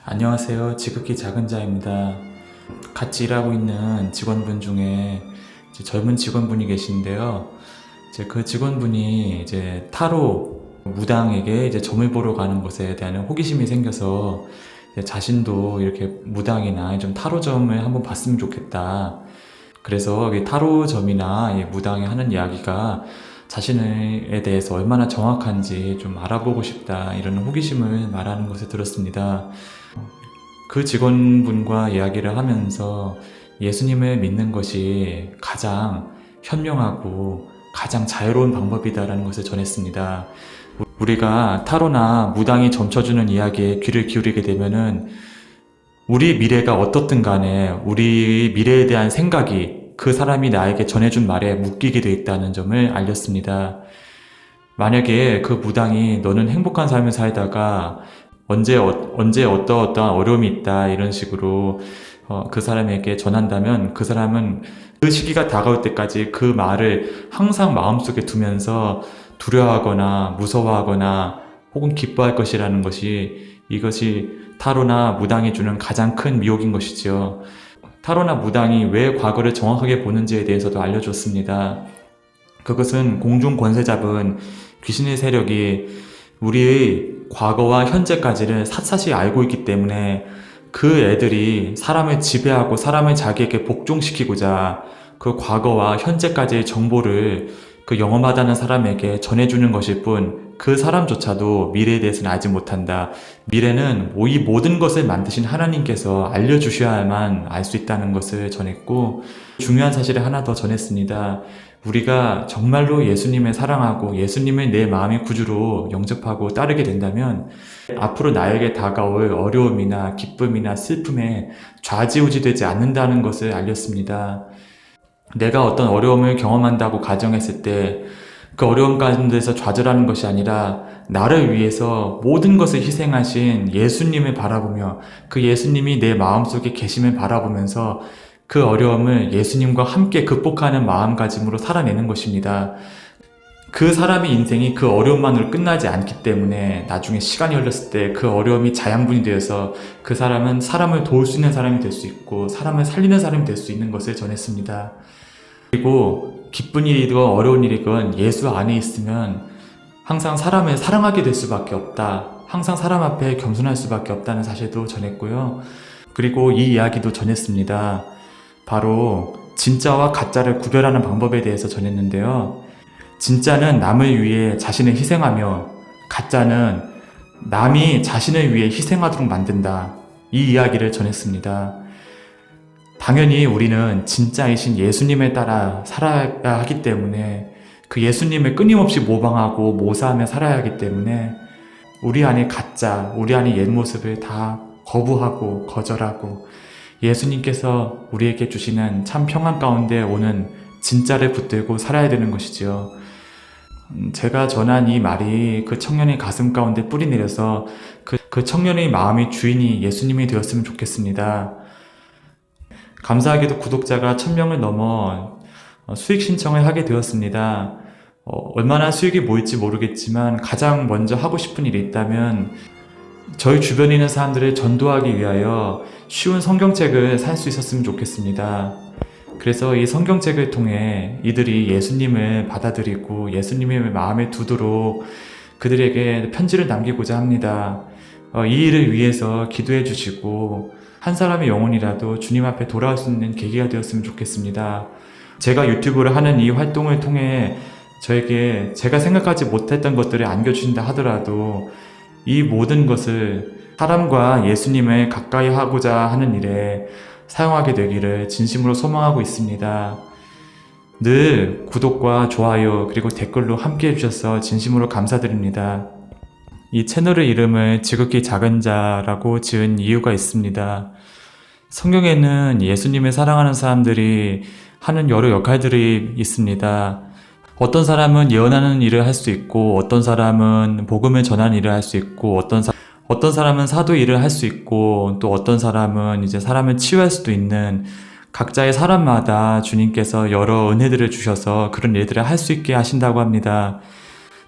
안녕하세요. 지극히 작은 자입니다. 같이 일하고 있는 직원분 중에 이제 젊은 직원분이 계신데요. 이제 그 직원분이 이제 타로 무당에게 이제 점을 보러 가는 것에 대한 호기심이 생겨서 이제 자신도 이렇게 무당이나 좀 타로점을 한번 봤으면 좋겠다. 그래서 이 타로점이나 이 무당이 하는 이야기가 자신에 대해서 얼마나 정확한지 좀 알아보고 싶다, 이런 호기심을 말하는 것을 들었습니다. 그 직원분과 이야기를 하면서 예수님을 믿는 것이 가장 현명하고 가장 자유로운 방법이다라는 것을 전했습니다. 우리가 타로나 무당이 점쳐주는 이야기에 귀를 기울이게 되면은 우리 미래가 어떻든 간에 우리 미래에 대한 생각이 그 사람이 나에게 전해준 말에 묶이게 되어 있다는 점을 알렸습니다. 만약에 그 무당이 너는 행복한 삶을 살다가 언제 어떠한 어려움이 있다, 이런 식으로 그 사람에게 전한다면 그 사람은 그 시기가 다가올 때까지 그 말을 항상 마음속에 두면서 두려워하거나 무서워하거나 혹은 기뻐할 것이라는 이것이 타로나 무당이 주는 가장 큰 미혹인 것이지요. 타로나 무당이 왜 과거를 정확하게 보는지에 대해서도 알려줬습니다. 그것은 공중 권세 잡은 귀신의 세력이 우리의 과거와 현재까지를 샅샅이 알고 있기 때문에 그 애들이 사람을 지배하고 사람을 자기에게 복종시키고자 그 과거와 현재까지의 정보를 그 영험하다는 사람에게 전해주는 것일 뿐 그 사람조차도 미래에 대해서는 알지 못한다. 미래는 이 모든 것을 만드신 하나님께서 알려주셔야만 알 수 있다는 것을 전했고, 중요한 사실을 하나 더 전했습니다. 우리가 정말로 예수님을 사랑하고 예수님을 내 마음의 구주로 영접하고 따르게 된다면 앞으로 나에게 다가올 어려움이나 기쁨이나 슬픔에 좌지우지되지 않는다는 것을 알렸습니다. 내가 어떤 어려움을 경험한다고 가정했을 때 그 어려움 가운데서 좌절하는 것이 아니라 나를 위해서 모든 것을 희생하신 예수님을 바라보며 그 예수님이 내 마음속에 계심을 바라보면서 그 어려움을 예수님과 함께 극복하는 마음가짐으로 살아내는 것입니다. 그 사람의 인생이 그 어려움만으로 끝나지 않기 때문에 나중에 시간이 흘렀을 때 그 어려움이 자양분이 되어서 그 사람은 사람을 도울 수 있는 사람이 될 수 있고 사람을 살리는 사람이 될 수 있는 것을 전했습니다. 그리고 기쁜 일이든 어려운 일이든 예수 안에 있으면 항상 사람을 사랑하게 될 수밖에 없다. 항상 사람 앞에 겸손할 수밖에 없다는 사실도 전했고요. 그리고 이 이야기도 전했습니다. 바로 진짜와 가짜를 구별하는 방법에 대해서 전했는데요. 진짜는 남을 위해 자신을 희생하며 가짜는 남이 자신을 위해 희생하도록 만든다. 이 이야기를 전했습니다. 당연히 우리는 진짜이신 예수님을 따라 살아야 하기 때문에 그 예수님을 끊임없이 모방하고 모사하며 살아야 하기 때문에 우리 안에 가짜, 우리 안에 옛 모습을 다 거부하고 거절하고 예수님께서 우리에게 주시는 참 평안 가운데 오는 진짜를 붙들고 살아야 되는 것이지요. 제가 전한 이 말이 그 청년의 가슴 가운데 뿌리 내려서 그 청년의 마음의 주인이 예수님이 되었으면 좋겠습니다. 감사하게도 구독자가 1000명을 넘어 수익 신청을 하게 되었습니다. 얼마나 수익이 모일지 모르겠지만 가장 먼저 하고 싶은 일이 있다면 저희 주변에 있는 사람들을 전도하기 위하여 쉬운 성경책을 살 수 있었으면 좋겠습니다. 그래서 이 성경책을 통해 이들이 예수님을 받아들이고 예수님의 마음에 두도록 그들에게 편지를 남기고자 합니다. 이 일을 위해서 기도해 주시고 한 사람의 영혼이라도 주님 앞에 돌아올 수 있는 계기가 되었으면 좋겠습니다. 제가 유튜브를 하는 이 활동을 통해 저에게 제가 생각하지 못했던 것들을 안겨주신다 하더라도 이 모든 것을 사람과 예수님을 가까이 하고자 하는 일에 사용하게 되기를 진심으로 소망하고 있습니다. 늘 구독과 좋아요 그리고 댓글로 함께 해주셔서 진심으로 감사드립니다. 이 채널의 이름을 지극히 작은 자라고 지은 이유가 있습니다. 성경에는 예수님을 사랑하는 사람들이 하는 여러 역할들이 있습니다. 어떤 사람은 예언하는 일을 할 수 있고 어떤 사람은 복음을 전하는 일을 할 수 있고 어떤 사람은 사도 일을 할 수 있고 또 어떤 사람은 이제 사람을 치유할 수도 있는 각자의 사람마다 주님께서 여러 은혜들을 주셔서 그런 일들을 할 수 있게 하신다고 합니다.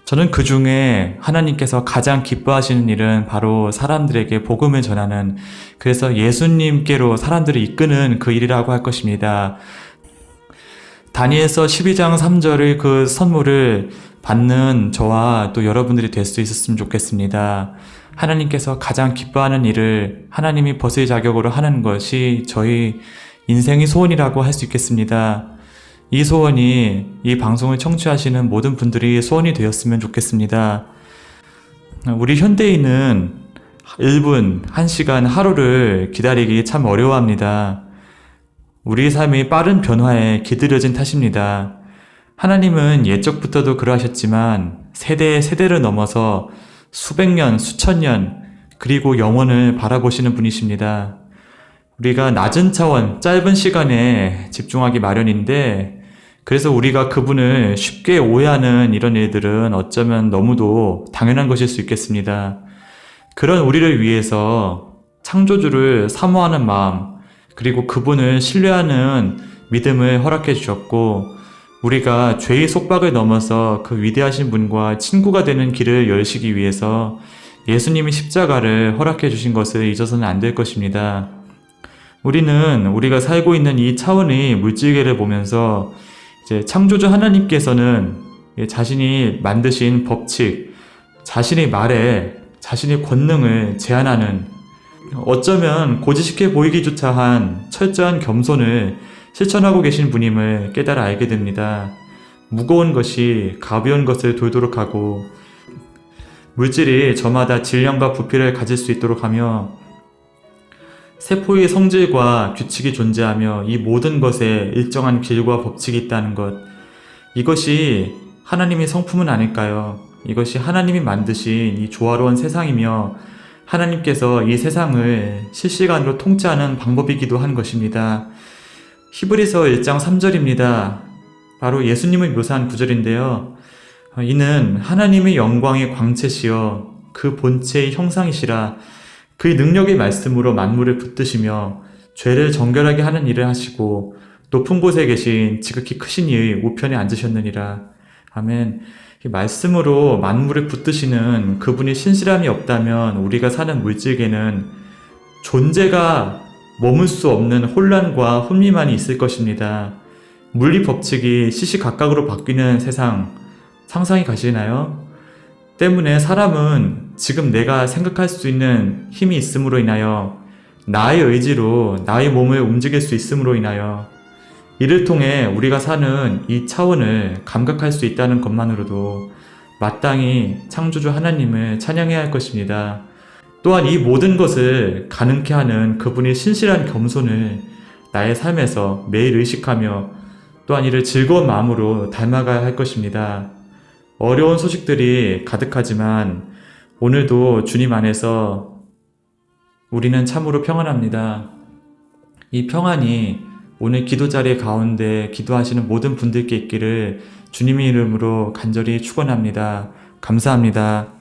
저는 그 중에 하나님께서 가장 기뻐하시는 일은 바로 사람들에게 복음을 전하는, 그래서 예수님께로 사람들을 이끄는 그 일이라고 할 것입니다. 다니엘서 12장 3절의 그 선물을 받는 저와 또 여러분들이 될 수 있었으면 좋겠습니다. 하나님께서 가장 기뻐하는 일을 하나님이 벗을 자격으로 하는 것이 저희 인생의 소원이라고 할 수 있겠습니다. 이 소원이 이 방송을 청취하시는 모든 분들이 소원이 되었으면 좋겠습니다. 우리 현대인은 1분, 1시간, 하루를 기다리기 참 어려워합니다. 우리 삶이 빠른 변화에 기다려진 탓입니다. 하나님은 옛적부터도 그러하셨지만 세대를 넘어서 수백 년, 수천 년, 그리고 영원을 바라보시는 분이십니다. 우리가 낮은 차원, 짧은 시간에 집중하기 마련인데, 그래서 우리가 그분을 쉽게 오해하는 이런 일들은 어쩌면 너무도 당연한 것일 수 있겠습니다. 그런 우리를 위해서 창조주를 사모하는 마음, 그리고 그분을 신뢰하는 믿음을 허락해 주셨고, 우리가 죄의 속박을 넘어서 그 위대하신 분과 친구가 되는 길을 열시기 위해서 예수님이 십자가를 허락해 주신 것을 잊어서는 안 될 것입니다. 우리가 살고 있는 이 차원의 물질계를 보면서 이제 창조주 하나님께서는 자신이 만드신 법칙, 자신의 말에 자신의 권능을 제한하는, 어쩌면 고지식해 보이기조차 한 철저한 겸손을 실천하고 계신 분임을 깨달아 알게 됩니다. 무거운 것이 가벼운 것을 돌도록 하고, 물질이 저마다 질량과 부피를 가질 수 있도록 하며, 세포의 성질과 규칙이 존재하며 이 모든 것에 일정한 길과 법칙이 있다는 것, 이것이 하나님의 성품은 아닐까요? 이것이 하나님이 만드신 이 조화로운 세상이며 하나님께서 이 세상을 실시간으로 통치하는 방법이기도 한 것입니다. 히브리서 1장 3절입니다. 바로 예수님을 묘사한 구절인데요. 이는 하나님의 영광의 광채시여 그 본체의 형상이시라. 그의 능력의 말씀으로 만물을 붙드시며 죄를 정결하게 하는 일을 하시고 높은 곳에 계신 지극히 크신 이의 우편에 앉으셨느니라. 아멘. 이 말씀으로 만물을 붙드시는 그분이 신실함이 없다면 우리가 사는 물질계는 존재가 머물 수 없는 혼란과 혼미만이 있을 것입니다. 물리 법칙이 시시각각으로 바뀌는 세상 상상이 가시나요? 때문에 사람은 지금 내가 생각할 수 있는 힘이 있음으로 인하여 나의 의지로 나의 몸을 움직일 수 있음으로 인하여 이를 통해 우리가 사는 이 차원을 감각할 수 있다는 것만으로도 마땅히 창조주 하나님을 찬양해야 할 것입니다. 또한 이 모든 것을 가능케 하는 그분의 신실한 겸손을 나의 삶에서 매일 의식하며 또한 이를 즐거운 마음으로 닮아가야 할 것입니다. 어려운 소식들이 가득하지만 오늘도 주님 안에서 우리는 참으로 평안합니다. 이 평안이 오늘 기도 자리 가운데 기도하시는 모든 분들께 있기를 주님의 이름으로 간절히 축원합니다. 감사합니다.